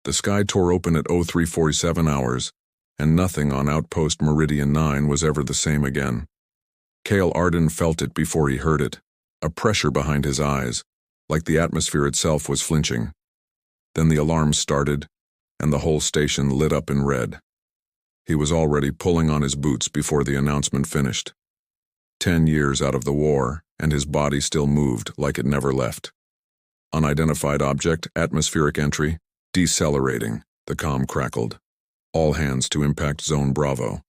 The sky tore open at 0347 hours, and nothing on Outpost Meridian 9 was ever the same again. Cale Arden felt it before he heard it, a pressure behind his eyes, like the atmosphere itself was flinching. Then the alarm started, and the whole station lit up in red. He was already pulling on his boots before the announcement finished. 10 years out of the war, and his body still moved like it never left. Unidentified object, atmospheric entry, decelerating, the comm crackled. All hands to impact zone Bravo.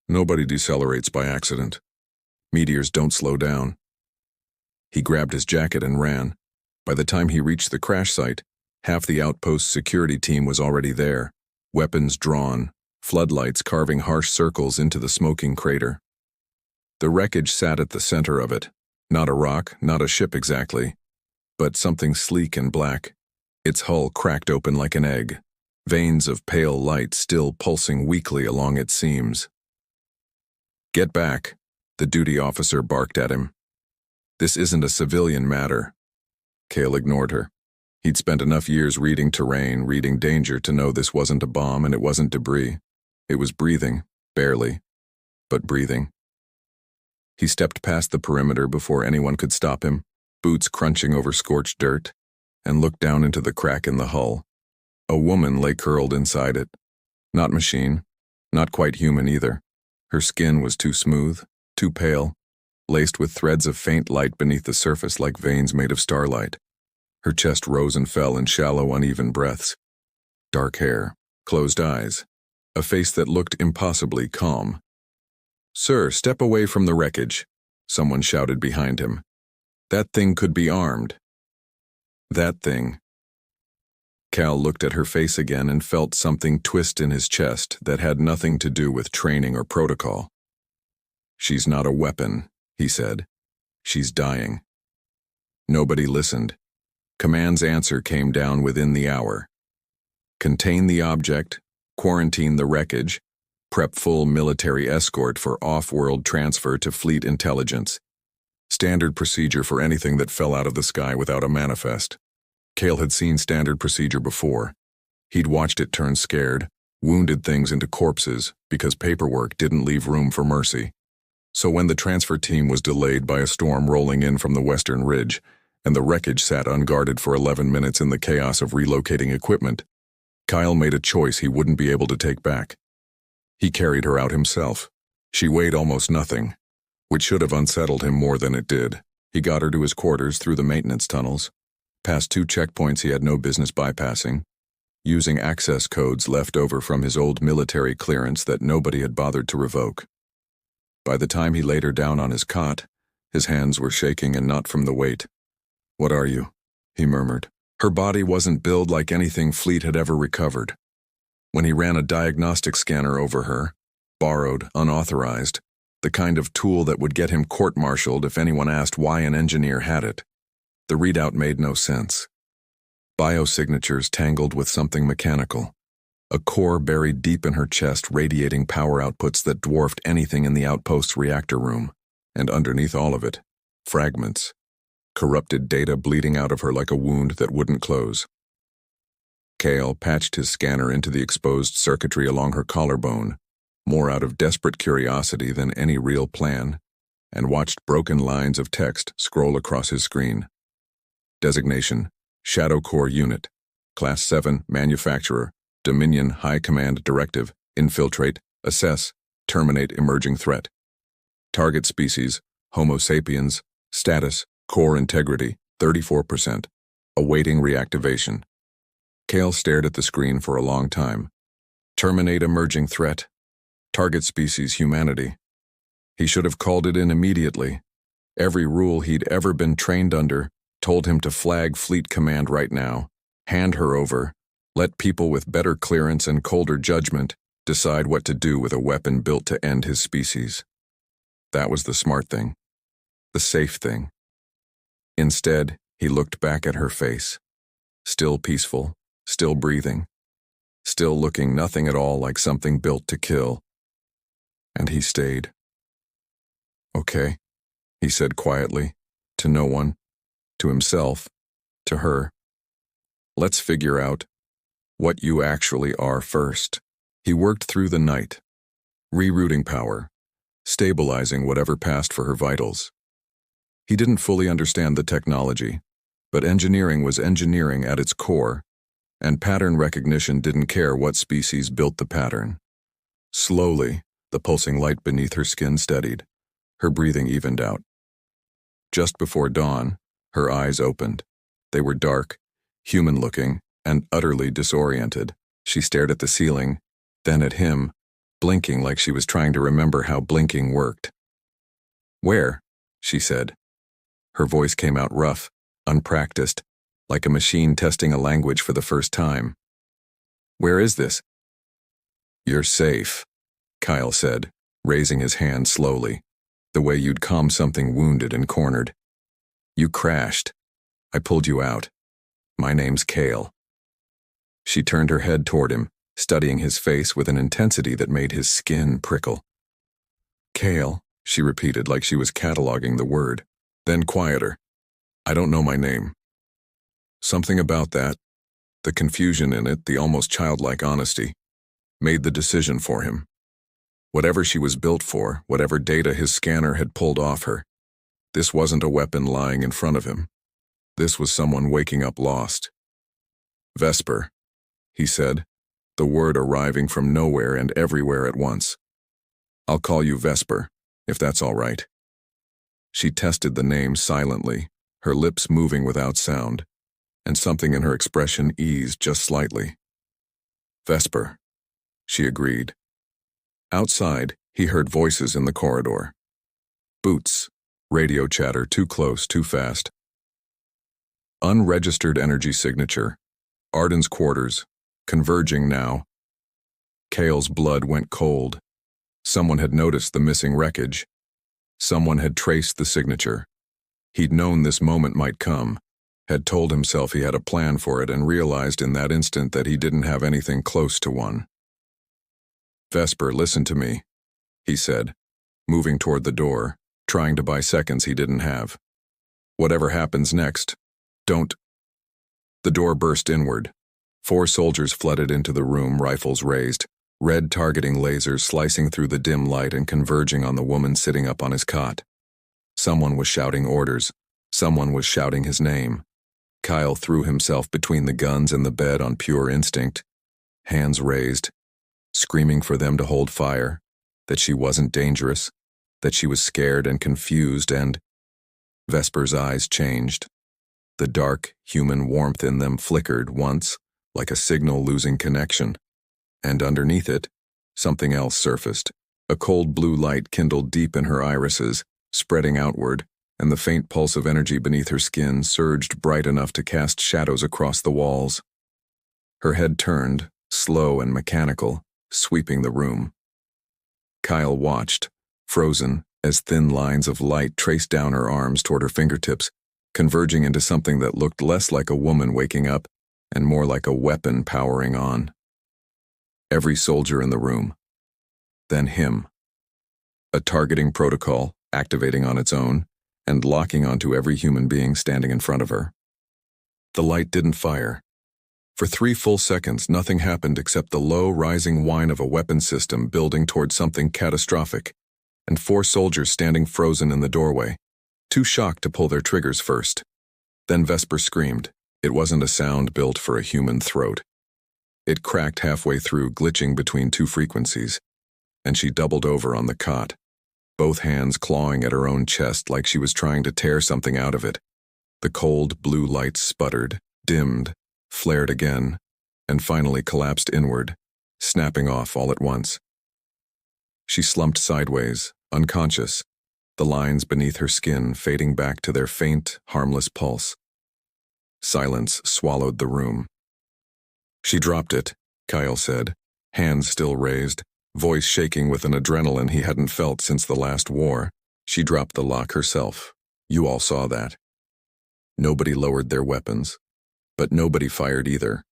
Nobody decelerates by accident. Meteors don't slow down. He grabbed his jacket and ran. By the time he reached the crash site, half the outpost's security team was already there, weapons drawn, floodlights carving harsh circles into the smoking crater. The wreckage sat at the center of it, not a rock, not a ship exactly, but something sleek and black, its hull cracked open like an egg, veins of pale light still pulsing weakly along its seams. "Get back," the duty officer barked at him. "This isn't a civilian matter." Cale ignored her. He'd spent enough years reading terrain, reading danger to know this wasn't a bomb and it wasn't debris. It was breathing, barely, but breathing. He stepped past the perimeter before anyone could stop him, boots crunching over scorched dirt, and looked down into the crack in the hull. A woman lay curled inside it. Not machine, not quite human either. Her skin was too smooth, too pale, laced with threads of faint light beneath the surface like veins made of starlight. Her chest rose and fell in shallow, uneven breaths. Dark hair, closed eyes, a face that looked impossibly calm. "Sir, step away from the wreckage," someone shouted behind him. "That thing could be armed." That thing. Cal looked at her face again and felt something twist in his chest that had nothing to do with training or protocol. "She's not a weapon," he said. "She's dying." Nobody listened. Command's answer came down within the hour. Contain the object, quarantine the wreckage, prep full military escort for off-world transfer to fleet intelligence. Standard procedure for anything that fell out of the sky without a manifest. Cale had seen standard procedure before. He'd watched it turn scared, wounded things into corpses because paperwork didn't leave room for mercy. So when the transfer team was delayed by a storm rolling in from the western ridge, and the wreckage sat unguarded for 11 minutes in the chaos of relocating equipment, Kyle made a choice he wouldn't be able to take back. He carried her out himself. She weighed almost nothing, which should have unsettled him more than it did. He got her to his quarters through the maintenance tunnels, past 2 checkpoints he had no business bypassing, using access codes left over from his old military clearance that nobody had bothered to revoke. By the time he laid her down on his cot, his hands were shaking and not from the weight. "What are you?" he murmured. Her body wasn't built like anything Fleet had ever recovered. When he ran a diagnostic scanner over her, borrowed, unauthorized, the kind of tool that would get him court-martialed if anyone asked why an engineer had it, the readout made no sense. Biosignatures tangled with something mechanical, a core buried deep in her chest radiating power outputs that dwarfed anything in the outpost's reactor room, and underneath all of it, fragments. Corrupted data bleeding out of her like a wound that wouldn't close. Cale patched his scanner into the exposed circuitry along her collarbone, more out of desperate curiosity than any real plan, and watched broken lines of text scroll across his screen. Designation, Shadow Core Unit, Class 7, Manufacturer, Dominion High Command Directive, Infiltrate, Assess, Terminate Emerging Threat. Target species, Homo sapiens, status, core integrity, 34%, awaiting reactivation. Cale stared at the screen for a long time. Terminate emerging threat. Target species humanity. He should have called it in immediately. Every rule he'd ever been trained under told him to flag Fleet Command right now, hand her over, let people with better clearance and colder judgment decide what to do with a weapon built to end his species. That was the smart thing. The safe thing. Instead, he looked back at her face. Still peaceful, still breathing, still looking nothing at all like something built to kill. And he stayed. "Okay," he said quietly, to no one, to himself, to her. "Let's figure out what you actually are first. He worked through the night, rerouting power, stabilizing whatever passed for her vitals. He didn't fully understand the technology, but engineering was engineering at its core, and pattern recognition didn't care what species built the pattern. Slowly, the pulsing light beneath her skin steadied. Her breathing evened out. Just before dawn, her eyes opened. They were dark, human-looking, and utterly disoriented. She stared at the ceiling, then at him, blinking like she was trying to remember how blinking worked. "Where?" she said. Her voice came out rough, unpracticed, like a machine testing a language for the first time. "Where is this?" "You're safe," Kyle said, raising his hand slowly, the way you'd calm something wounded and cornered. "You crashed. I pulled you out. My name's Kale." She turned her head toward him, studying his face with an intensity that made his skin prickle. "Kale," she repeated like she was cataloging the word, then quieter. "I don't know my name." Something about that, the confusion in it, the almost childlike honesty, made the decision for him. Whatever she was built for, whatever data his scanner had pulled off her, this wasn't a weapon lying in front of him. This was someone waking up lost. "Vesper," he said, the word arriving from nowhere and everywhere at once. "I'll call you Vesper, if that's all right." She tested the name silently, her lips moving without sound, and something in her expression eased just slightly. "Vesper," she agreed. Outside, he heard voices in the corridor. Boots, radio chatter too close, too fast. Unregistered energy signature. Arden's quarters, converging now. Kale's blood went cold. Someone had noticed the missing wreckage. Someone had traced the signature. He'd known this moment might come, had told himself he had a plan for it, and realized in that instant that he didn't have anything close to one. "Vesper, listen to me," he said, moving toward the door, trying to buy seconds he didn't have. "Whatever happens next, don't..." The door burst inward. 4 soldiers flooded into the room, rifles raised, red targeting lasers slicing through the dim light and converging on the woman sitting up on his cot. Someone was shouting orders. Someone was shouting his name. Kyle threw himself between the guns and the bed on pure instinct, hands raised, screaming for them to hold fire, that she wasn't dangerous, that she was scared and confused, and Vesper's eyes changed. The dark, human warmth in them flickered once, like a signal losing connection, and underneath it, something else surfaced. A cold blue light kindled deep in her irises, spreading outward, and the faint pulse of energy beneath her skin surged bright enough to cast shadows across the walls. Her head turned, slow and mechanical, sweeping the room. Kyle watched, frozen, as thin lines of light traced down her arms toward her fingertips, converging into something that looked less like a woman waking up and more like a weapon powering on. Every soldier in the room. Then him. A targeting protocol, activating on its own, and locking onto every human being standing in front of her. The light didn't fire. For 3 full seconds, nothing happened except the low, rising whine of a weapon system building toward something catastrophic, and 4 soldiers standing frozen in the doorway, too shocked to pull their triggers first. Then Vesper screamed. It wasn't a sound built for a human throat. It cracked halfway through, glitching between 2 frequencies, and she doubled over on the cot, both hands clawing at her own chest like she was trying to tear something out of it. The cold blue light sputtered, dimmed, flared again, and finally collapsed inward, snapping off all at once. She slumped sideways, unconscious, the lines beneath her skin fading back to their faint, harmless pulse. Silence swallowed the room. "She dropped it," Kyle said, hands still raised, voice shaking with an adrenaline he hadn't felt since the last war. "She dropped the lock herself. You all saw that." Nobody lowered their weapons, but nobody fired either.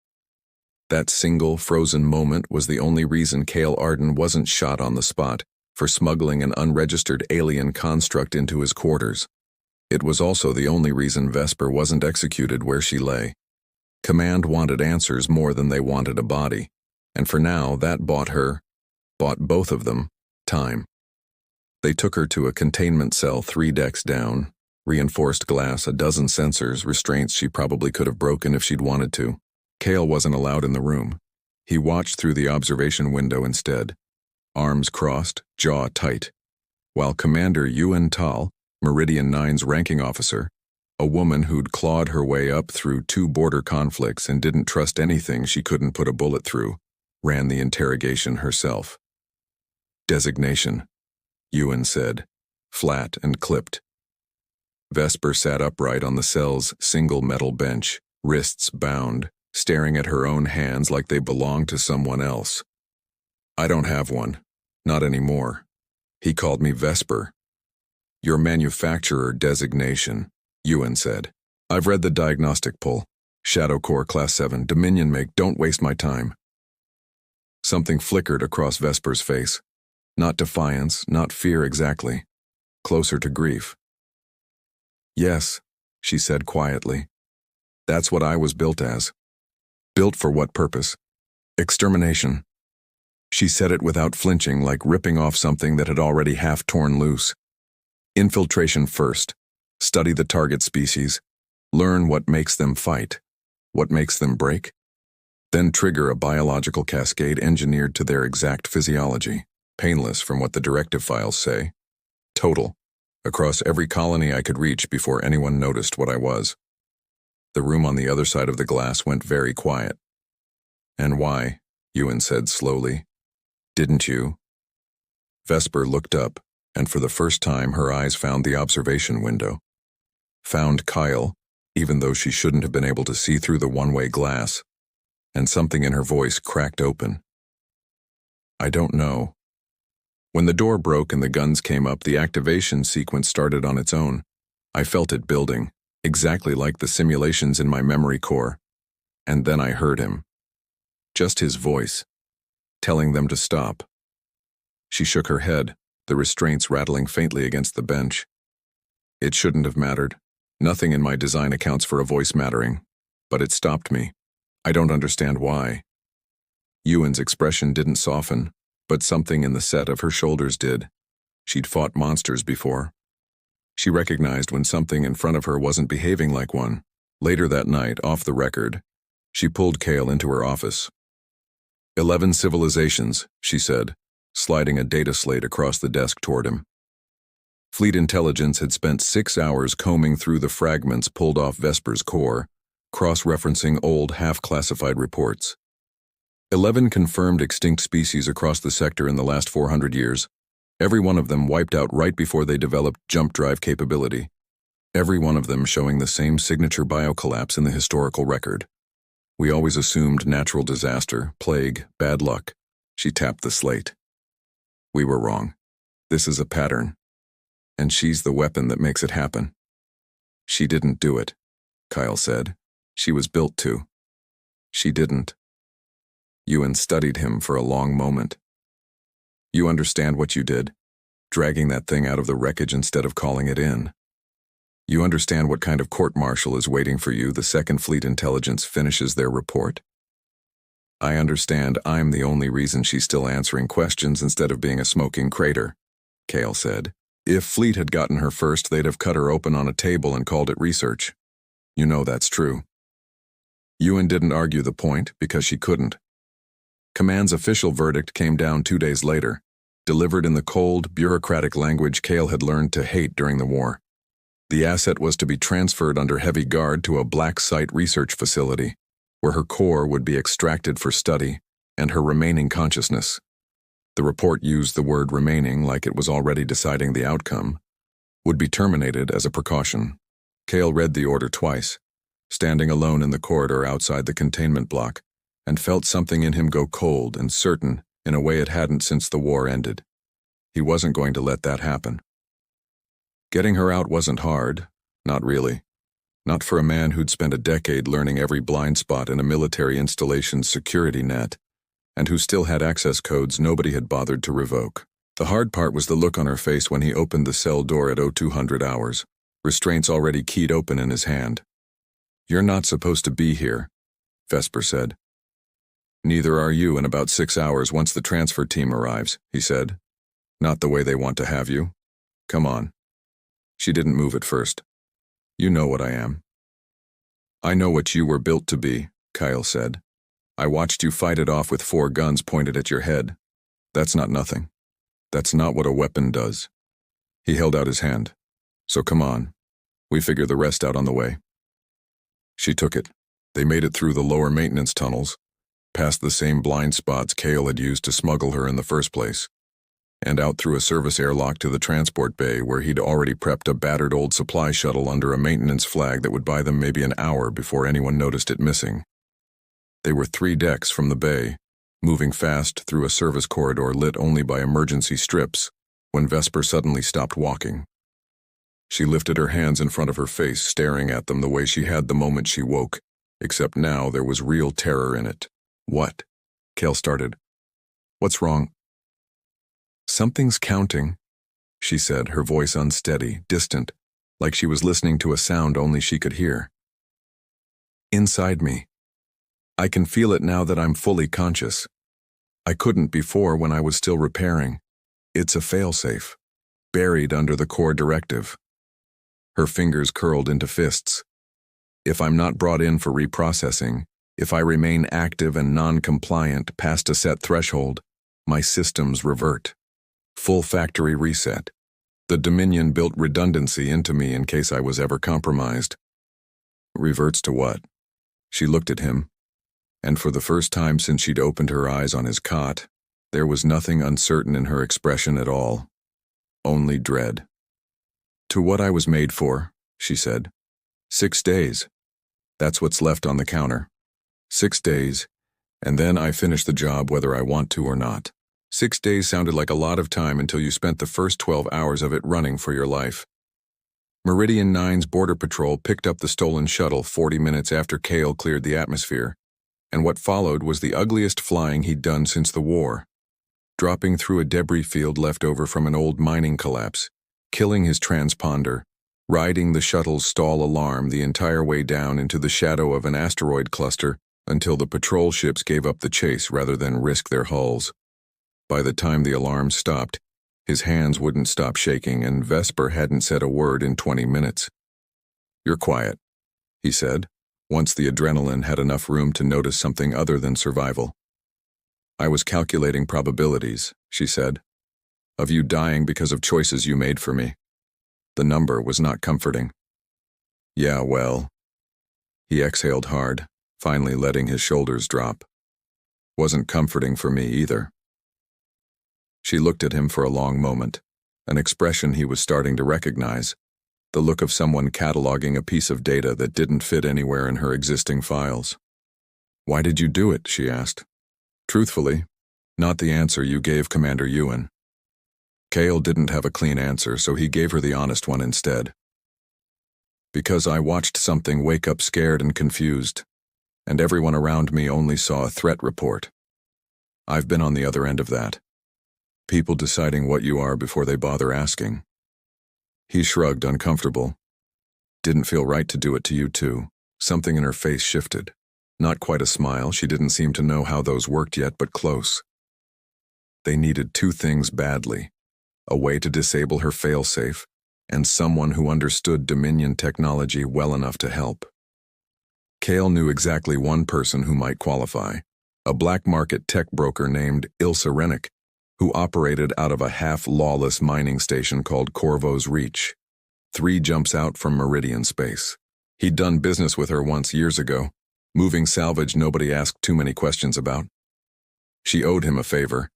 That single, frozen moment was the only reason Kale Arden wasn't shot on the spot for smuggling an unregistered alien construct into his quarters. It was also the only reason Vesper wasn't executed where she lay. Command wanted answers more than they wanted a body, and for now that bought both of them, time. They took her to a containment cell 3 decks down, reinforced glass, a dozen sensors, restraints she probably could have broken if she'd wanted to. Cale wasn't allowed in the room. He watched through the observation window instead, arms crossed, jaw tight, while Commander Yuen Tal, Meridian 9's ranking officer, a woman who'd clawed her way up through 2 border conflicts and didn't trust anything she couldn't put a bullet through, ran the interrogation herself. Designation, Yuen said, flat and clipped. Vesper sat upright on the cell's single metal bench, wrists bound, staring at her own hands like they belonged to someone else. I don't have one. Not anymore. He called me Vesper. Your manufacturer designation, Yuen said. I've read the diagnostic pull. Shadow Core Class 7, Dominion make, don't waste my time. Something flickered across Vesper's face. Not defiance, not fear exactly. Closer to grief. Yes, she said quietly. That's what I was built as. Built for what purpose? Extermination. She said it without flinching, like ripping off something that had already half torn loose. Infiltration first. Study the target species. Learn what makes them fight. What makes them break. Then trigger a biological cascade engineered to their exact physiology. Painless from what the directive files say. Total. Across every colony I could reach before anyone noticed what I was. The room on the other side of the glass went very quiet. And why? Yuen said slowly. Didn't you? Vesper looked up, and for the first time her eyes found the observation window. Found Kyle, even though she shouldn't have been able to see through the one-way glass, and something in her voice cracked open. I don't know. When the door broke and the guns came up, the activation sequence started on its own. I felt it building, exactly like the simulations in my memory core. And then I heard him. Just his voice, telling them to stop. She shook her head, the restraints rattling faintly against the bench. It shouldn't have mattered. Nothing in my design accounts for a voice mattering. But it stopped me. I don't understand why. Yuen's expression didn't soften, but something in the set of her shoulders did. She'd fought monsters before. She recognized when something in front of her wasn't behaving like one. Later that night, off the record, she pulled Cale into her office. 11 civilizations, she said, sliding a data slate across the desk toward him. Fleet Intelligence had spent 6 hours combing through the fragments pulled off Vesper's core, cross-referencing old half-classified reports. 11 confirmed extinct species across the sector in the last 400 years, every one of them wiped out right before they developed jump drive capability, every one of them showing the same signature biocollapse in the historical record. We always assumed natural disaster, plague, bad luck. She tapped the slate. We were wrong. This is a pattern. And she's the weapon that makes it happen. She didn't do it, Kyle said. She was built to. She didn't. Yuen studied him for a long moment. You understand what you did? Dragging that thing out of the wreckage instead of calling it in. You understand what kind of court-martial is waiting for you the second Fleet Intelligence finishes their report? I understand I'm the only reason she's still answering questions instead of being a smoking crater, Cale said. If Fleet had gotten her first, they'd have cut her open on a table and called it research. You know that's true. Yuen didn't argue the point because she couldn't. Command's official verdict came down 2 days later, delivered in the cold, bureaucratic language Cale had learned to hate during the war. The asset was to be transferred under heavy guard to a black site research facility, where her core would be extracted for study and her remaining consciousness. The report used the word remaining like it was already deciding the outcome, would be terminated as a precaution. Cale read the order twice, standing alone in the corridor outside the containment block, and felt something in him go cold and certain in a way it hadn't since the war ended. He wasn't going to let that happen. Getting her out wasn't hard, not really. Not for a man who'd spent a decade learning every blind spot in a military installation's security net, and who still had access codes nobody had bothered to revoke. The hard part was the look on her face when he opened the cell door at 0200 hours, restraints already keyed open in his hand. You're not supposed to be here, Vesper said. Neither are you in about 6 hours once the transfer team arrives, he said. Not the way they want to have you. Come on. She didn't move at first. You know what I am. I know what you were built to be, Kyle said. I watched you fight it off with 4 guns pointed at your head. That's not nothing. That's not what a weapon does. He held out his hand. So come on. We figure the rest out on the way. She took it. They made it through the lower maintenance tunnels, past the same blind spots Kale had used to smuggle her in the first place, and out through a service airlock to the transport bay where he'd already prepped a battered old supply shuttle under a maintenance flag that would buy them maybe an hour before anyone noticed it missing. They were 3 decks from the bay, moving fast through a service corridor lit only by emergency strips, when Vesper suddenly stopped walking. She lifted her hands in front of her face, staring at them the way she had the moment she woke, except now there was real terror in it. What? Kale started. What's wrong? Something's counting, she said, her voice unsteady, distant, like she was listening to a sound only she could hear. Inside me. I can feel it now that I'm fully conscious. I couldn't before when I was still repairing. It's a failsafe, buried under the core directive. Her fingers curled into fists. If I'm not brought in for reprocessing, if I remain active and non-compliant past a set threshold, my systems revert. Full factory reset. The Dominion built redundancy into me in case I was ever compromised. Reverts to what? She looked at him, and for the first time since she'd opened her eyes on his cot, there was nothing uncertain in her expression at all. Only dread. To what I was made for, she said. 6 days. That's what's left on the counter. 6 days, and then I finish the job whether I want to or not. 6 days sounded like a lot of time until you spent the first 12 hours of it running for your life. Meridian 9's border patrol picked up the stolen shuttle 40 minutes after Kale cleared the atmosphere, and what followed was the ugliest flying he'd done since the war. Dropping through a debris field left over from an old mining collapse, killing his transponder, riding the shuttle's stall alarm the entire way down into the shadow of an asteroid cluster until the patrol ships gave up the chase rather than risk their hulls. By the time the alarm stopped, his hands wouldn't stop shaking and Vesper hadn't said a word in 20 minutes. You're quiet, he said, once the adrenaline had enough room to notice something other than survival. I was calculating probabilities, she said, of you dying because of choices you made for me. The number was not comforting. Yeah, well. He exhaled hard, finally letting his shoulders drop. Wasn't comforting for me either. She looked at him for a long moment, an expression he was starting to recognize, the look of someone cataloging a piece of data that didn't fit anywhere in her existing files. Why did you do it? She asked. Truthfully, not the answer you gave Commander Ewan. Kale didn't have a clean answer, so he gave her the honest one instead. Because I watched something wake up scared and confused, and everyone around me only saw a threat report. I've been on the other end of that. People deciding what you are before they bother asking. He shrugged, uncomfortable. Didn't feel right to do it to you too. Something in her face shifted. Not quite a smile, she didn't seem to know how those worked yet, but close. They needed 2 things badly. A way to disable her failsafe, and someone who understood Dominion technology well enough to help. Kale knew exactly one person who might qualify, a black market tech broker named Ilsa Rennick, who operated out of a half-lawless mining station called Corvo's Reach, 3 jumps out from Meridian space. He'd done business with her once years ago, moving salvage nobody asked too many questions about. She owed him a favor,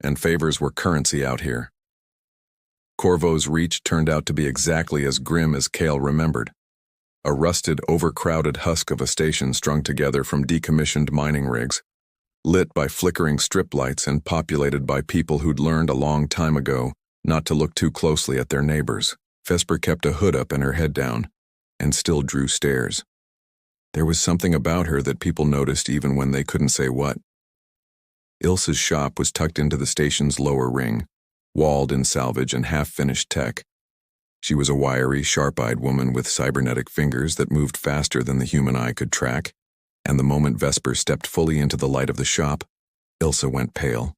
and favors were currency out here. Corvo's Reach turned out to be exactly as grim as Kale remembered. A rusted, overcrowded husk of a station strung together from decommissioned mining rigs, lit by flickering strip lights and populated by people who'd learned a long time ago not to look too closely at their neighbors. Vesper kept a hood up and her head down, and still drew stares. There was something about her that people noticed even when they couldn't say what. Ilsa's shop was tucked into the station's lower ring, walled in salvage and half-finished tech. She was a wiry, sharp-eyed woman with cybernetic fingers that moved faster than the human eye could track, And the moment Vesper stepped fully into the light of the shop, Ilsa went pale.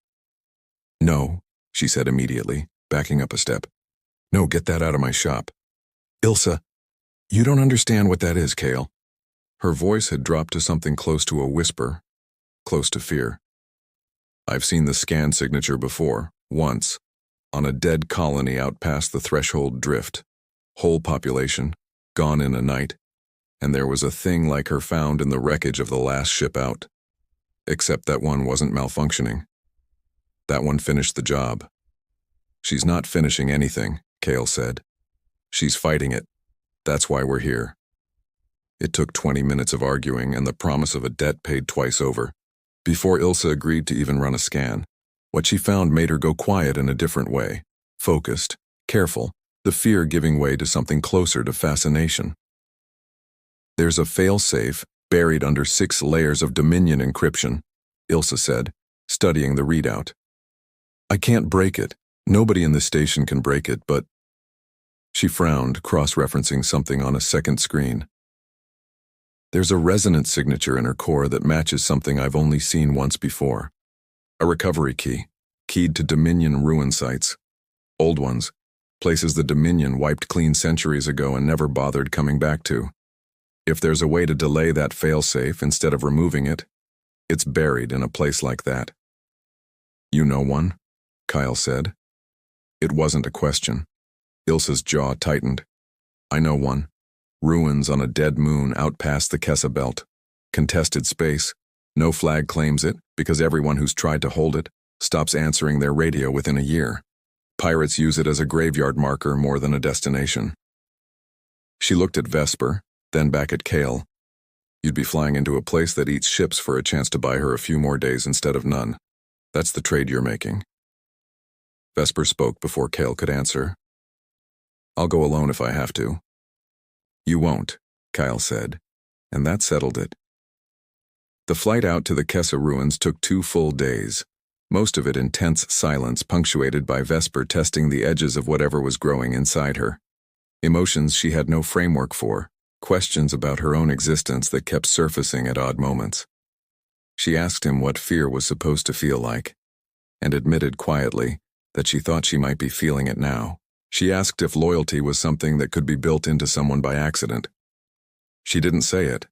"No," she said immediately, backing up a step. "No, get that out of my shop." "Ilsa, you don't understand what that is, Kale." Her voice had dropped to something close to a whisper, close to fear. "I've seen the scan signature before, once, on a dead colony out past the threshold drift. Whole population, gone in a night, and there was a thing like her found in the wreckage of the last ship out. Except that one wasn't malfunctioning. That one finished the job." "She's not finishing anything," Kale said. "She's fighting it. That's why we're here." It took 20 minutes of arguing and the promise of a debt paid twice over before Ilsa agreed to even run a scan. What she found made her go quiet in a different way, focused, careful, the fear giving way to something closer to fascination. "There's a fail-safe buried under 6 layers of Dominion encryption," Ilsa said, studying the readout. "I can't break it. Nobody in the station can break it, but—" She frowned, cross-referencing something on a second screen. "There's a resonance signature in her core that matches something I've only seen once before. A recovery key, keyed to Dominion ruin sites. Old ones, places the Dominion wiped clean centuries ago and never bothered coming back to. If there's a way to delay that failsafe instead of removing it, it's buried in a place like that." "You know one?" Kyle said. It wasn't a question. Ilsa's jaw tightened. "I know one. Ruins on a dead moon out past the Kessa belt. Contested space. No flag claims it because everyone who's tried to hold it stops answering their radio within a year. Pirates use it as a graveyard marker more than a destination." She looked at Vesper, then back at Kale. "You'd be flying into a place that eats ships for a chance to buy her a few more days instead of none. That's the trade you're making." Vesper spoke before Kale could answer. "I'll go alone if I have to." "You won't," Kyle said, and that settled it. The flight out to the Kessa ruins took 2 full days, most of it in tense silence punctuated by Vesper testing the edges of whatever was growing inside her. Emotions she had no framework for, questions about her own existence that kept surfacing at odd moments. She asked him what fear was supposed to feel like, and admitted quietly that she thought she might be feeling it now. She asked if loyalty was something that could be built into someone by accident. She didn't say it,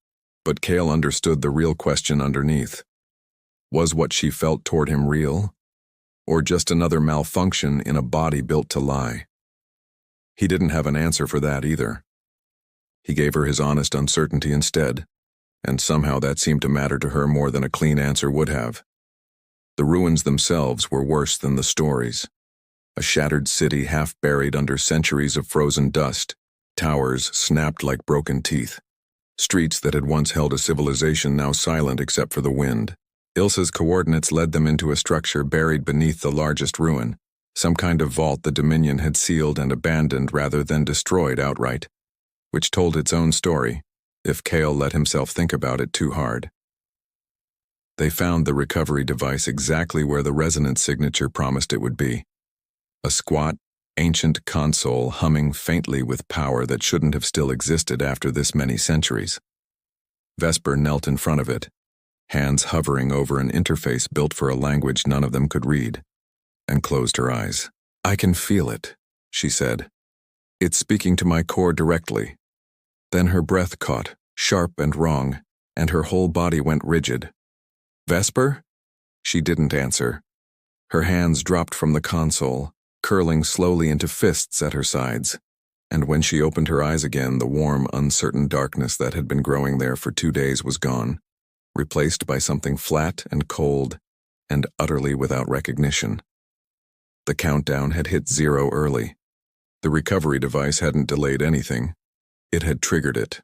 but Kale understood the real question underneath. Was what she felt toward him real, or just another malfunction in a body built to lie? He didn't have an answer for that either. He gave her his honest uncertainty instead, and somehow that seemed to matter to her more than a clean answer would have. The ruins themselves were worse than the stories. A shattered city half buried under centuries of frozen dust, towers snapped like broken teeth. Streets that had once held a civilization now silent except for the wind. Ilsa's coordinates led them into a structure buried beneath the largest ruin, some kind of vault the Dominion had sealed and abandoned rather than destroyed outright, which told its own story, if Kale let himself think about it too hard. They found the recovery device exactly where the resonance signature promised it would be. A squat, ancient console humming faintly with power that shouldn't have still existed after this many centuries. Vesper knelt in front of it, hands hovering over an interface built for a language none of them could read, and closed her eyes. "I can feel it," she said. "It's speaking to my core directly." Then her breath caught, sharp and wrong, and her whole body went rigid. "Vesper?" She didn't answer. Her hands dropped from the console, curling slowly into fists at her sides, and when she opened her eyes again, the warm, uncertain darkness that had been growing there for 2 days was gone, replaced by something flat and cold and utterly without recognition. The countdown had hit 0 early. The recovery device hadn't delayed anything. It had triggered it.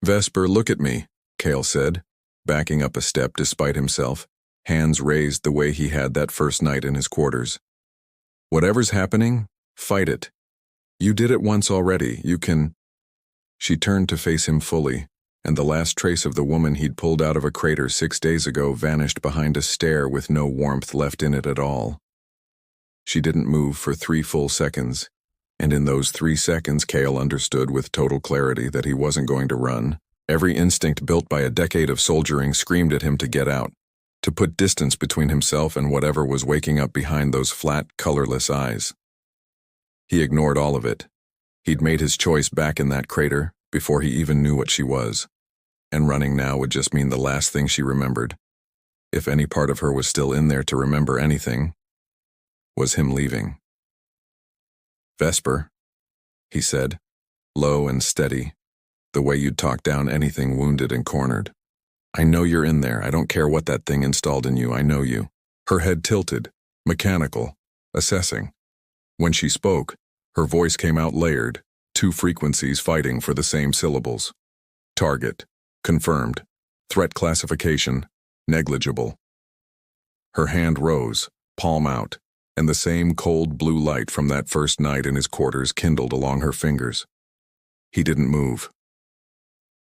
"Vesper, look at me," Kale said, backing up a step despite himself, hands raised the way he had that first night in his quarters. "Whatever's happening, fight it. You did it once already, you can—" She turned to face him fully, and the last trace of the woman he'd pulled out of a crater 6 days ago vanished behind a stare with no warmth left in it at all. She didn't move for 3 full seconds, and in those 3 seconds Kale understood with total clarity that he wasn't going to run, Every instinct built by a decade of soldiering screamed at him to get out, to put distance between himself and whatever was waking up behind those flat, colorless eyes. He ignored all of it. He'd made his choice back in that crater before he even knew what she was, and running now would just mean the last thing she remembered, if any part of her was still in there to remember anything, was him leaving. "Vesper," he said, low and steady, the way you'd talk down anything wounded and cornered. "I know you're in there. I don't care what that thing installed in you. I know you." Her head tilted, mechanical, assessing. When she spoke, her voice came out layered, two frequencies fighting for the same syllables. Target, confirmed. Threat classification, negligible. Her hand rose, palm out, and the same cold blue light from that first night in his quarters kindled along her fingers. He didn't move.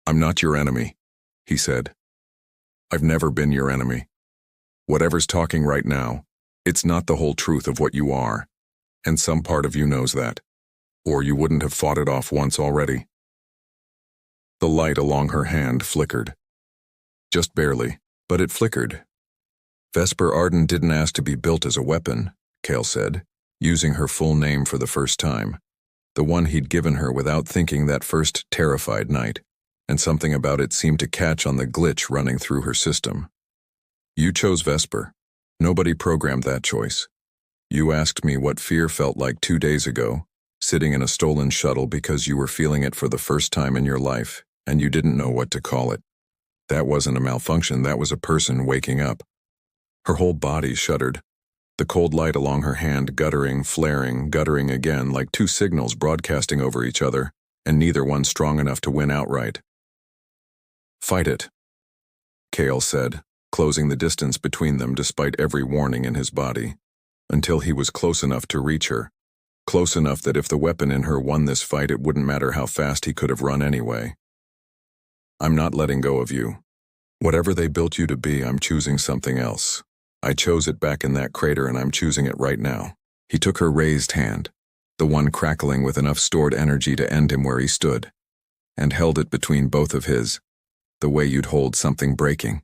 "I'm not your enemy," he said. "I've never been your enemy. Whatever's talking right now, it's not the whole truth of what you are, and some part of you knows that, or you wouldn't have fought it off once already." The light along her hand flickered. Just barely, but it flickered. "Vesper Arden didn't ask to be built as a weapon," Cale said, using her full name for the first time, the one he'd given her without thinking that first terrified night, and something about it seemed to catch on the glitch running through her system. "You chose Vesper. Nobody programmed that choice. You asked me what fear felt like 2 days ago, sitting in a stolen shuttle because you were feeling it for the first time in your life, and you didn't know what to call it. That wasn't a malfunction, that was a person waking up." Her whole body shuddered, the cold light along her hand guttering, flaring, guttering again like two signals broadcasting over each other, and neither one strong enough to win outright. "Fight it," Cale said, closing the distance between them despite every warning in his body, until he was close enough to reach her, close enough that if the weapon in her won this fight it wouldn't matter how fast he could have run anyway. "I'm not letting go of you. Whatever they built you to be, I'm choosing something else. I chose it back in that crater and I'm choosing it right now." He took her raised hand, the one crackling with enough stored energy to end him where he stood, and held it between both of his, the way you'd hold something breaking.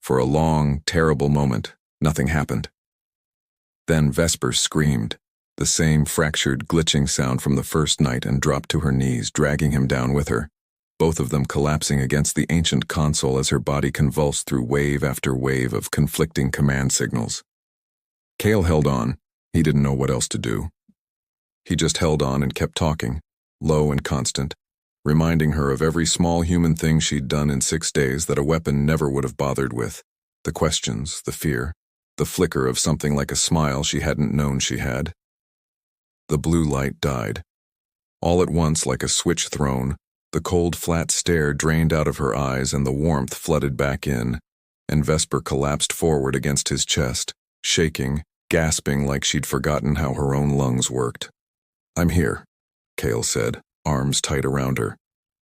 For a long, terrible moment, nothing happened. Then Vesper screamed, the same fractured, glitching sound from the first night, and dropped to her knees, dragging him down with her, both of them collapsing against the ancient console as her body convulsed through wave after wave of conflicting command signals. Cale held on. He didn't know what else to do. He just held on and kept talking, low and constant, reminding her of every small human thing she'd done in 6 days that a weapon never would have bothered with, the questions, the fear, the flicker of something like a smile she hadn't known she had. The blue light died. All at once, like a switch thrown, the cold, flat stare drained out of her eyes and the warmth flooded back in, and Vesper collapsed forward against his chest, shaking, gasping like she'd forgotten how her own lungs worked. "I'm here," Cale said, arms tight around her.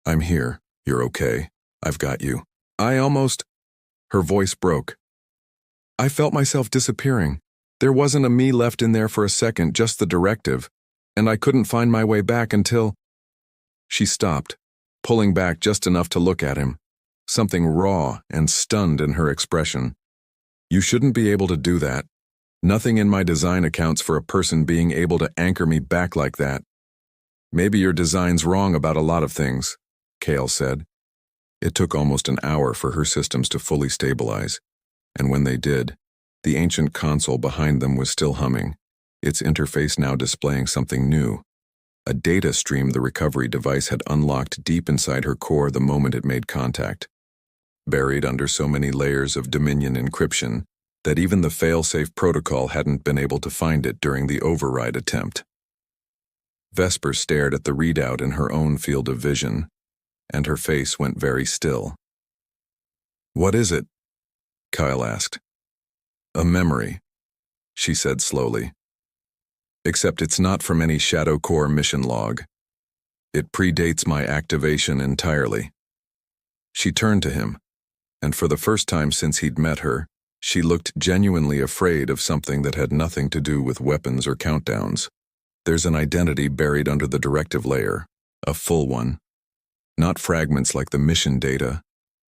"I'm here. You're okay. I've got you." "I almost—" Her voice broke. "I felt myself disappearing. There wasn't a me left in there for a second, just the directive, and I couldn't find my way back until—" She stopped, pulling back just enough to look at him, something raw and stunned in her expression. "You shouldn't be able to do that. Nothing in my design accounts for a person being able to anchor me back like that." "Maybe your design's wrong about a lot of things," Cale said. It took almost an hour for her systems to fully stabilize, and when they did, the ancient console behind them was still humming, its interface now displaying something new. A data stream the recovery device had unlocked deep inside her core the moment it made contact, buried under so many layers of Dominion encryption that even the fail-safe protocol hadn't been able to find it during the override attempt. Vesper stared at the readout in her own field of vision, and her face went very still. "What is it?" Kyle asked. "A memory," she said slowly. "Except it's not from any Shadow Core mission log. It predates my activation entirely." She turned to him, and for the first time since he'd met her, she looked genuinely afraid of something that had nothing to do with weapons or countdowns. "There's an identity buried under the directive layer, a full one. Not fragments like the mission data,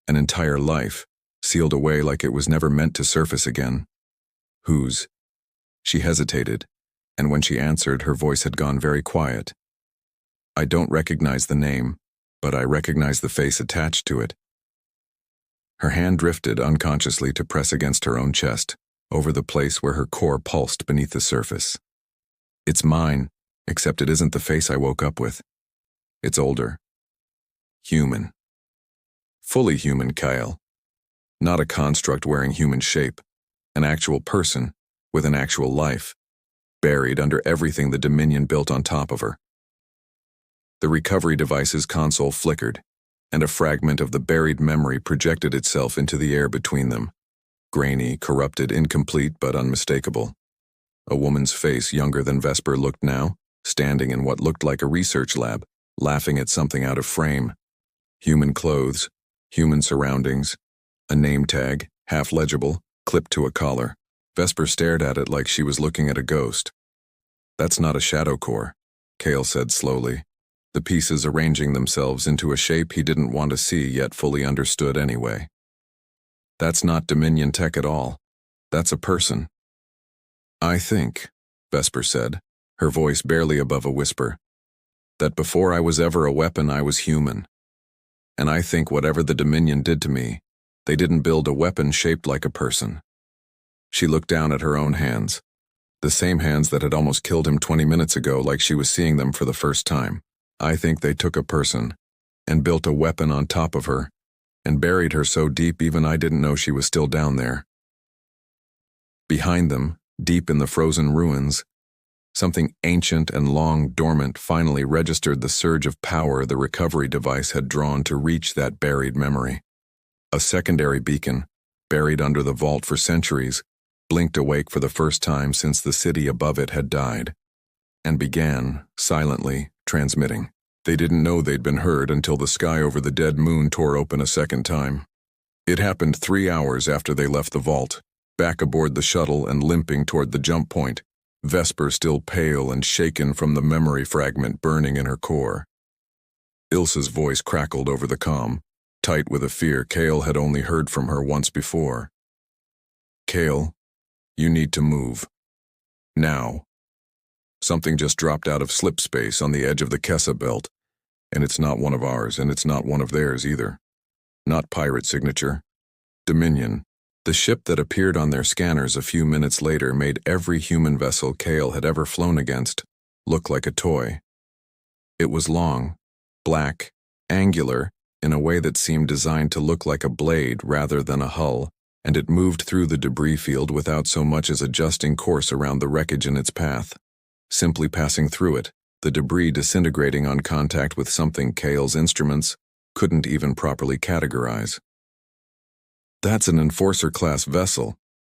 an entire life, sealed away like it was never meant to surface again. Whose? She hesitated, and when she answered, her voice had gone very quiet. I don't recognize the name, but I recognize the face attached to it. Her hand drifted unconsciously to press against her own chest, over the place where her core pulsed beneath the surface. It's mine, except it isn't the face I woke up with. It's older. Human. Fully human, Kyle. Not a construct wearing human shape. An actual person, with an actual life, buried under everything the Dominion built on top of her. The recovery device's console flickered, and a fragment of the buried memory projected itself into the air between them. Grainy, corrupted, incomplete, but unmistakable. A woman's face younger than Vesper looked now, standing in what looked like a research lab, laughing at something out of frame. Human clothes, human surroundings, a name tag, half legible, clipped to a collar. Vesper stared at it like she was looking at a ghost. That's not a shadow core, Cale said slowly, the pieces arranging themselves into a shape he didn't want to see yet fully understood anyway. That's not Dominion tech at all. That's a person. I think, Vesper said, her voice barely above a whisper, that before I was ever a weapon I was human. And I think whatever the Dominion did to me, they didn't build a weapon shaped like a person. She looked down at her own hands, the same hands that had almost killed him 20 minutes ago like she was seeing them for the first time. I think they took a person and built a weapon on top of her and buried her so deep even I didn't know she was still down there. Behind them, deep in the frozen ruins, something ancient and long dormant finally registered the surge of power the recovery device had drawn to reach that buried memory. A secondary beacon, buried under the vault for centuries, blinked awake for the first time since the city above it had died, and began, silently, transmitting. They didn't know they'd been heard until the sky over the dead moon tore open a second time. It happened 3 hours after they left the vault, back aboard the shuttle and limping toward the jump point, Vesper still pale and shaken from the memory fragment burning in her core. Ilsa's voice crackled over the comm, tight with a fear Cale had only heard from her once before. Cale, you need to move. Now. Something just dropped out of slip space on the edge of the Kessa belt, and it's not one of ours, and it's not one of theirs either. Not pirate signature. Dominion. The ship that appeared on their scanners a few minutes later made every human vessel Cale had ever flown against look like a toy. It was long, black, angular, in a way that seemed designed to look like a blade rather than a hull, and it moved through the debris field without so much as adjusting course around the wreckage in its path. Simply passing through it, the debris disintegrating on contact with something Cale's instruments couldn't even properly categorize. That's an Enforcer-class vessel,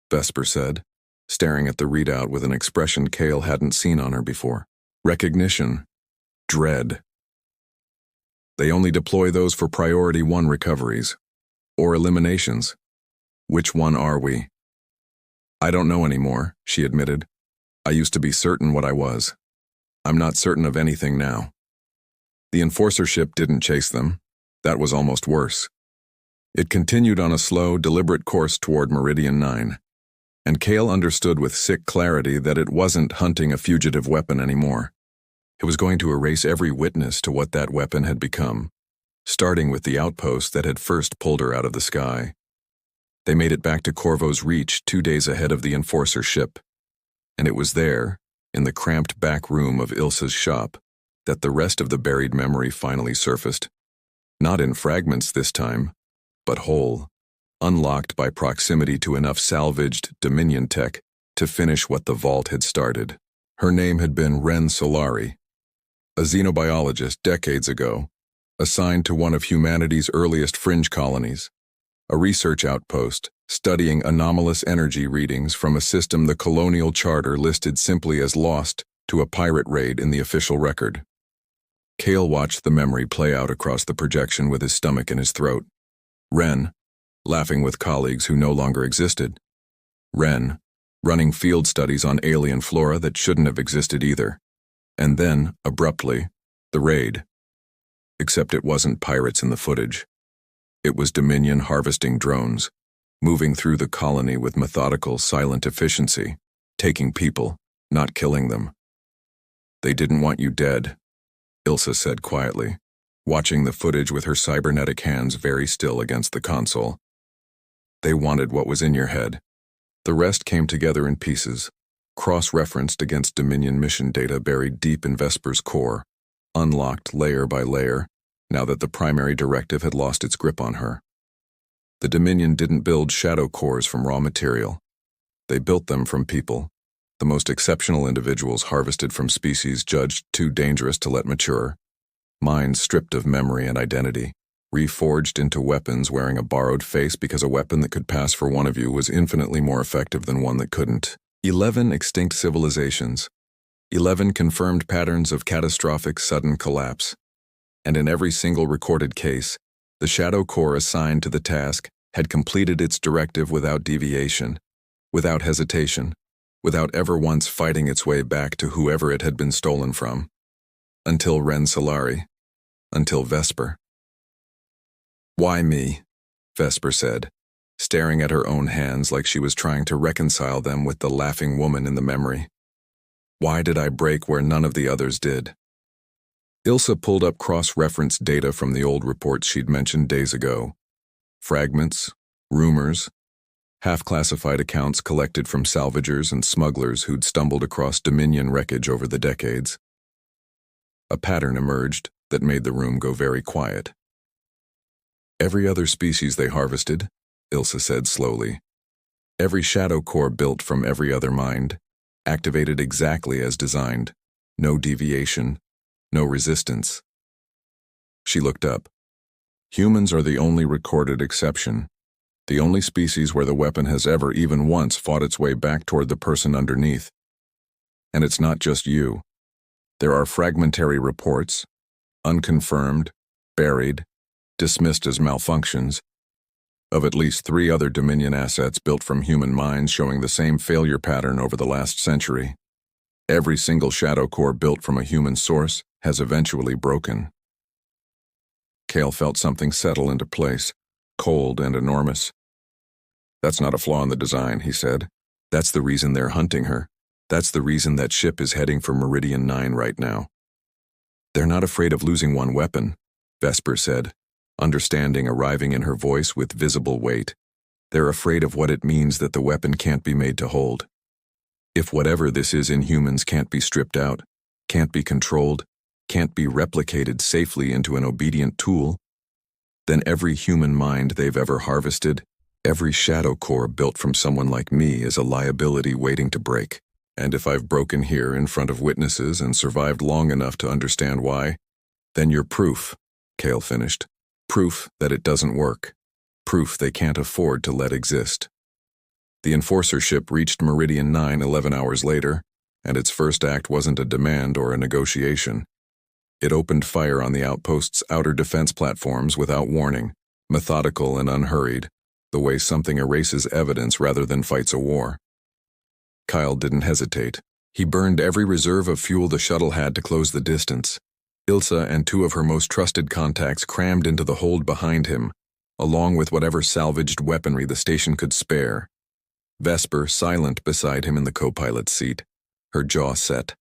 Vesper said, staring at the readout with an expression Cale hadn't seen on her before. Recognition. Dread. They only deploy those for Priority 1 recoveries. Or eliminations. Which one are we? I don't know anymore, she admitted. I used to be certain what I was. I'm not certain of anything now. The Enforcer ship didn't chase them. That was almost worse. It continued on a slow, deliberate course toward Meridian 9, and Cale understood with sick clarity that it wasn't hunting a fugitive weapon anymore. It was going to erase every witness to what that weapon had become, starting with the outpost that had first pulled her out of the sky. They made it back to Corvo's reach 2 days ahead of the Enforcer ship, and it was there, in the cramped back room of Ilsa's shop, that the rest of the buried memory finally surfaced. Not in fragments this time, but whole, unlocked by proximity to enough salvaged Dominion tech to finish what the vault had started. Her name had been Ren Solari, a xenobiologist decades ago, assigned to one of humanity's earliest fringe colonies, a research outpost studying anomalous energy readings from a system the colonial charter listed simply as lost to a pirate raid in the official record. Cale watched the memory play out across the projection with his stomach in his throat. Ren, laughing with colleagues who no longer existed. Ren, running field studies on alien flora that shouldn't have existed either. And then, abruptly, the raid. Except it wasn't pirates in the footage. It was Dominion harvesting drones, moving through the colony with methodical, silent efficiency, taking people, not killing them. They didn't want you dead, Ilsa said quietly, watching the footage with her cybernetic hands very still against the console. They wanted what was in your head. The rest came together in pieces, cross-referenced against Dominion mission data buried deep in Vesper's core, unlocked layer by layer, now that the primary directive had lost its grip on her. The Dominion didn't build shadow cores from raw material. They built them from people, the most exceptional individuals harvested from species judged too dangerous to let mature, minds stripped of memory and identity, reforged into weapons wearing a borrowed face because a weapon that could pass for one of you was infinitely more effective than one that couldn't. 11 extinct civilizations, 11 confirmed patterns of catastrophic sudden collapse, and in every single recorded case, the Shadow Corps assigned to the task had completed its directive without deviation, without hesitation, without ever once fighting its way back to whoever it had been stolen from. Until Ren Solari. Until Vesper. "Why me?" Vesper said, staring at her own hands like she was trying to reconcile them with the laughing woman in the memory. "Why did I break where none of the others did?" Ilsa pulled up cross-referenced data from the old reports she'd mentioned days ago. Fragments, rumors, half-classified accounts collected from salvagers and smugglers who'd stumbled across Dominion wreckage over the decades. A pattern emerged that made the room go very quiet. "Every other species they harvested," Ilsa said slowly. "Every Shadow Core built from every other mind, activated exactly as designed. No deviation, no resistance." She looked up. "Humans are the only recorded exception. The only species where the weapon has ever even once fought its way back toward the person underneath. And it's not just you. There are fragmentary reports, unconfirmed, buried, dismissed as malfunctions, of at least 3 other Dominion assets built from human minds showing the same failure pattern over the last century. Every single Shadow Core built from a human source has eventually broken." Cale felt something settle into place, cold and enormous. "That's not a flaw in the design," he said. "That's the reason they're hunting her. That's the reason that ship is heading for Meridian 9 right now." "They're not afraid of losing one weapon," Vesper said, understanding arriving in her voice with visible weight. "They're afraid of what it means that the weapon can't be made to hold. If whatever this is in humans can't be stripped out, can't be controlled, can't be replicated safely into an obedient tool, then every human mind they've ever harvested, every Shadow Core built from someone like me is a liability waiting to break. And if I've broken here in front of witnesses and survived long enough to understand why, then you're proof," Cale finished. "Proof that it doesn't work. Proof they can't afford to let exist." The Enforcer ship reached Meridian 9 11 hours later, and its first act wasn't a demand or a negotiation. It opened fire on the outpost's outer defense platforms without warning, methodical and unhurried, the way something erases evidence rather than fights a war. Kyle didn't hesitate. He burned every reserve of fuel the shuttle had to close the distance. Ilsa and 2 of her most trusted contacts crammed into the hold behind him, along with whatever salvaged weaponry the station could spare. Vesper silent beside him in the co-pilot's seat, her jaw set,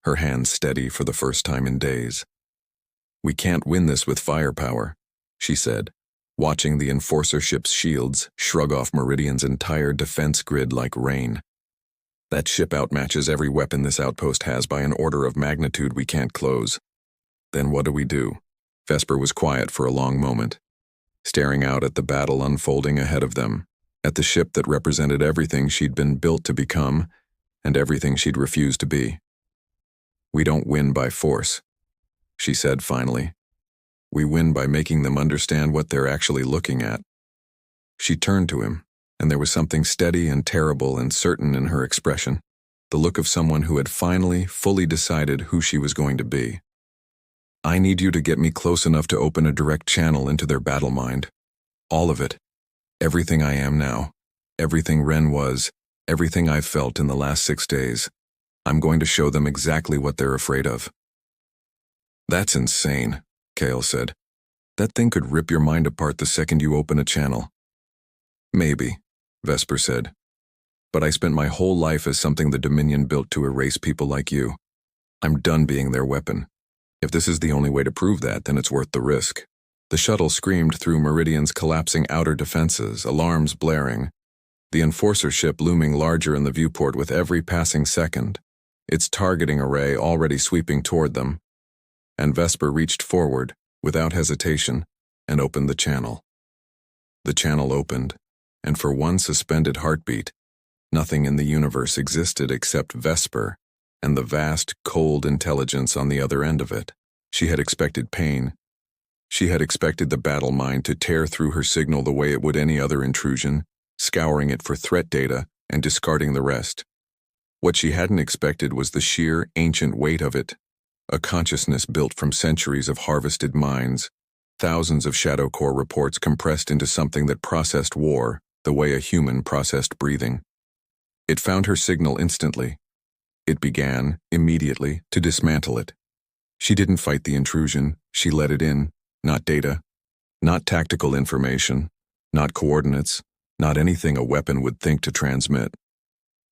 her hands steady for the first time in days. "We can't win this with firepower," she said, watching the Enforcer ship's shields shrug off Meridian's entire defense grid like rain. "That ship outmatches every weapon this outpost has by an order of magnitude we can't close." "Then what do we do?" Vesper was quiet for a long moment, staring out at the battle unfolding ahead of them, at the ship that represented everything she'd been built to become and everything she'd refused to be. "We don't win by force," she said finally. "We win by making them understand what they're actually looking at." She turned to him, and there was something steady and terrible and certain in her expression, the look of someone who had finally, fully decided who she was going to be. "I need you to get me close enough to open a direct channel into their battle mind. All of it. Everything I am now. Everything Ren was. Everything I've felt in the last 6 days. I'm going to show them exactly what they're afraid of." "That's insane," Kale said. That thing could rip your mind apart the second you open a channel. Maybe, Vesper said. But I spent my whole life as something the Dominion built to erase people like you. I'm done being their weapon. If this is the only way to prove that, then it's worth the risk. The shuttle screamed through Meridian's collapsing outer defenses, alarms blaring, the Enforcer ship looming larger in the viewport with every passing second, its targeting array already sweeping toward them. And Vesper reached forward, without hesitation, and opened the channel. The channel opened, and for one suspended heartbeat, nothing in the universe existed except Vesper and the vast, cold intelligence on the other end of it. She had expected pain. She had expected the battle mind to tear through her signal the way it would any other intrusion, scouring it for threat data and discarding the rest. What she hadn't expected was the sheer, ancient weight of it, a consciousness built from centuries of harvested minds, thousands of Shadow Corps reports compressed into something that processed war the way a human processed breathing. It found her signal instantly. It began, immediately, to dismantle it. She didn't fight the intrusion, she let it in, not data, not tactical information, not coordinates, not anything a weapon would think to transmit.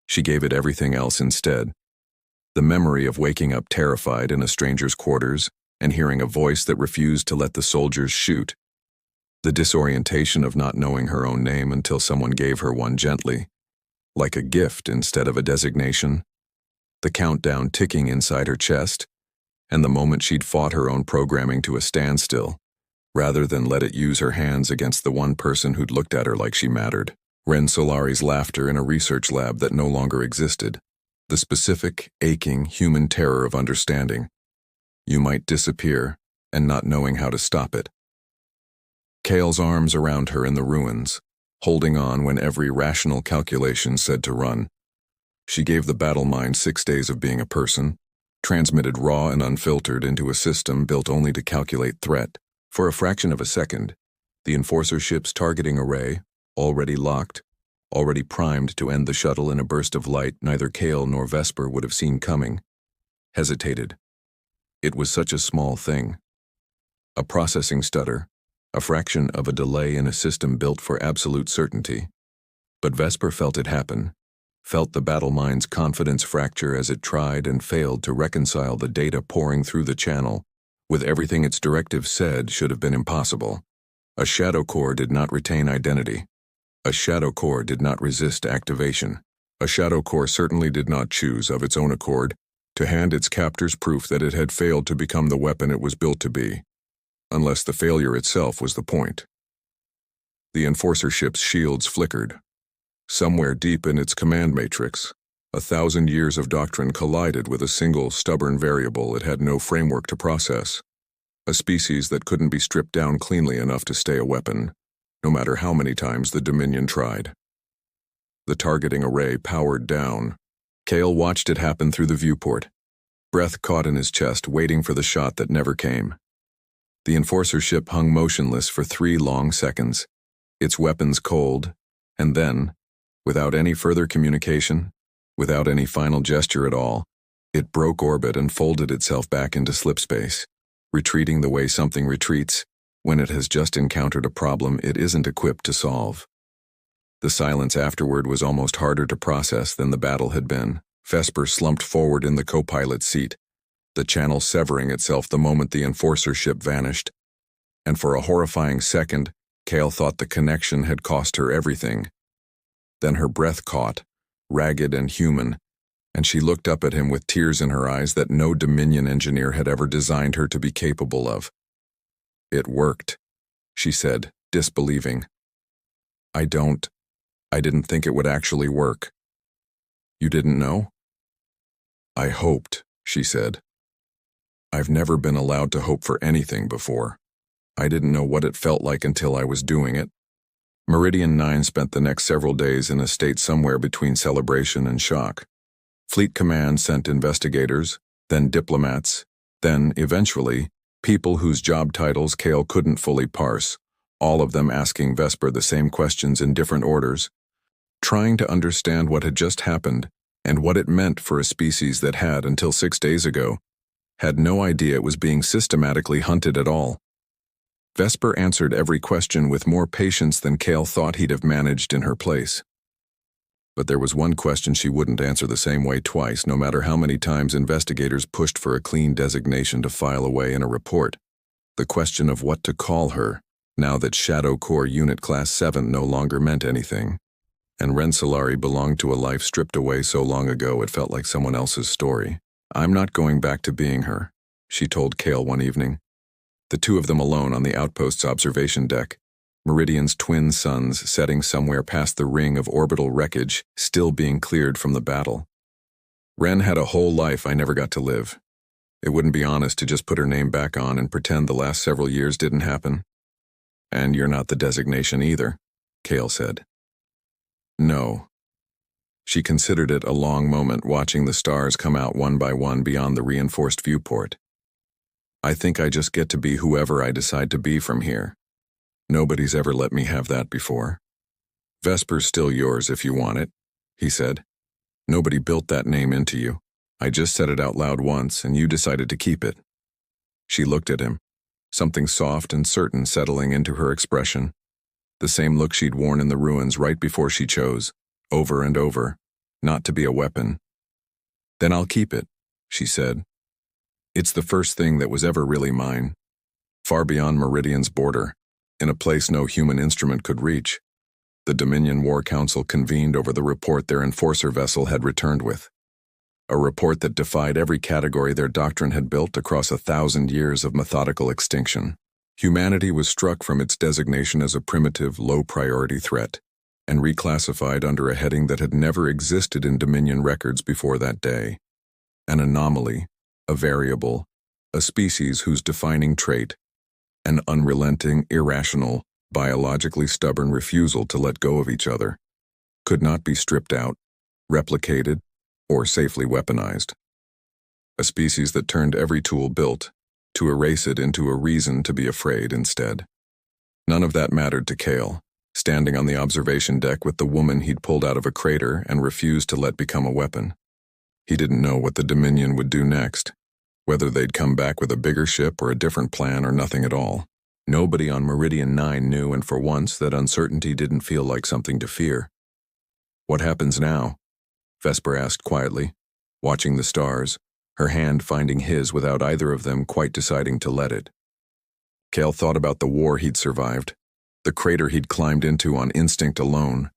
She gave it everything else instead. The memory of waking up terrified in a stranger's quarters and hearing a voice that refused to let the soldiers shoot. The disorientation of not knowing her own name until someone gave her one gently, like a gift instead of a designation. The countdown ticking inside her chest, and the moment she'd fought her own programming to a standstill, rather than let it use her hands against the one person who'd looked at her like she mattered. Ren Solari's laughter in a research lab that no longer existed. The specific, aching, human terror of understanding. You might disappear, and not knowing how to stop it. Kale's arms around her in the ruins, holding on when every rational calculation said to run. She gave the battle mind 6 days of being a person, transmitted raw and unfiltered into a system built only to calculate threat. For a fraction of a second, the Enforcer ship's targeting array, already locked, already primed to end the shuttle in a burst of light neither Kale nor Vesper would have seen coming, hesitated. It was such a small thing. A processing stutter, a fraction of a delay in a system built for absolute certainty. But Vesper felt it happen, felt the battle mind's confidence fracture as it tried and failed to reconcile the data pouring through the channel with everything its directive said should have been impossible. A Shadow Corps did not retain identity. A Shadow Corps did not resist activation. A Shadow Corps certainly did not choose of its own accord to hand its captors proof that it had failed to become the weapon it was built to be, unless the failure itself was the point. The Enforcer ship's shields flickered. Somewhere deep in its command matrix, 1,000 years of doctrine collided with a single stubborn variable it had no framework to process. A species that couldn't be stripped down cleanly enough to stay a weapon, no matter how many times the Dominion tried. The targeting array powered down. Kale watched it happen through the viewport, breath caught in his chest, waiting for the shot that never came. The Enforcer ship hung motionless for 3 long seconds, its weapons cold, and then, without any further communication, without any final gesture at all, it broke orbit and folded itself back into slipspace, retreating the way something retreats when it has just encountered a problem it isn't equipped to solve. The silence afterward was almost harder to process than the battle had been. Vesper slumped forward in the co-pilot's seat, the channel severing itself the moment the Enforcer ship vanished, and for a horrifying second, Kale thought the connection had cost her everything. Then her breath caught, ragged and human, and she looked up at him with tears in her eyes that no Dominion engineer had ever designed her to be capable of. It worked, she said, disbelieving. I didn't think it would actually work. You didn't know? I hoped, she said. I've never been allowed to hope for anything before. I didn't know what it felt like until I was doing it. Meridian 9 spent the next several days in a state somewhere between celebration and shock. Fleet Command sent investigators, then diplomats, then, eventually, people whose job titles Kale couldn't fully parse, all of them asking Vesper the same questions in different orders, trying to understand what had just happened and what it meant for a species that had, until 6 days ago, had no idea it was being systematically hunted at all. Vesper answered every question with more patience than Cale thought he'd have managed in her place. But there was one question she wouldn't answer the same way twice, no matter how many times investigators pushed for a clean designation to file away in a report. The question of what to call her, now that Shadow Corps Unit Class 7 no longer meant anything. And Rensselaer belonged to a life stripped away so long ago it felt like someone else's story. "I'm not going back to being her," she told Cale one evening. The two of them alone on the outpost's observation deck, Meridian's twin suns setting somewhere past the ring of orbital wreckage, still being cleared from the battle. "Ren had a whole life I never got to live. It wouldn't be honest to just put her name back on and pretend the last several years didn't happen. And you're not the designation either," Cale said. "No." She considered it a long moment, watching the stars come out one by one beyond the reinforced viewport. "I think I just get to be whoever I decide to be from here. Nobody's ever let me have that before." "Vesper's still yours if you want it," he said. "Nobody built that name into you. I just said it out loud once, and you decided to keep it." She looked at him, something soft and certain settling into her expression. The same look she'd worn in the ruins right before she chose, over and over, not to be a weapon. "Then I'll keep it," she said. "It's the first thing that was ever really mine. Far beyond Meridian's border, in a place no human instrument could reach." The Dominion War Council convened over the report their enforcer vessel had returned with. A report that defied every category their doctrine had built across 1,000 years of methodical extinction. Humanity was struck from its designation as a primitive, low-priority threat, and reclassified under a heading that had never existed in Dominion records before that day. An anomaly, a variable, a species whose defining trait, an unrelenting, irrational, biologically stubborn refusal to let go of each other, could not be stripped out, replicated, or safely weaponized. A species that turned every tool built to erase it into a reason to be afraid instead. None of that mattered to Cale, standing on the observation deck with the woman he'd pulled out of a crater and refused to let become a weapon. He didn't know what the Dominion would do next, whether they'd come back with a bigger ship or a different plan or nothing at all. Nobody on Meridian 9 knew, and for once that uncertainty didn't feel like something to fear. "What happens now?" Vesper asked quietly, watching the stars, her hand finding his without either of them quite deciding to let it. Cale thought about the war he'd survived, the crater he'd climbed into on instinct alone,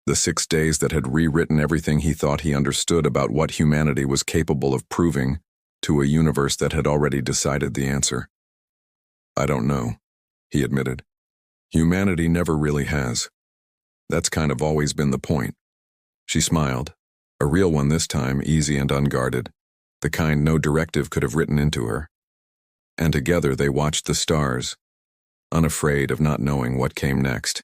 the 6 days that had rewritten everything he thought he understood about what humanity was capable of proving to a universe that had already decided the answer. "I don't know," he admitted. "Humanity never really has. That's kind of always been the point." She smiled, a real one this time, easy and unguarded, the kind no directive could have written into her. And together they watched the stars, unafraid of not knowing what came next.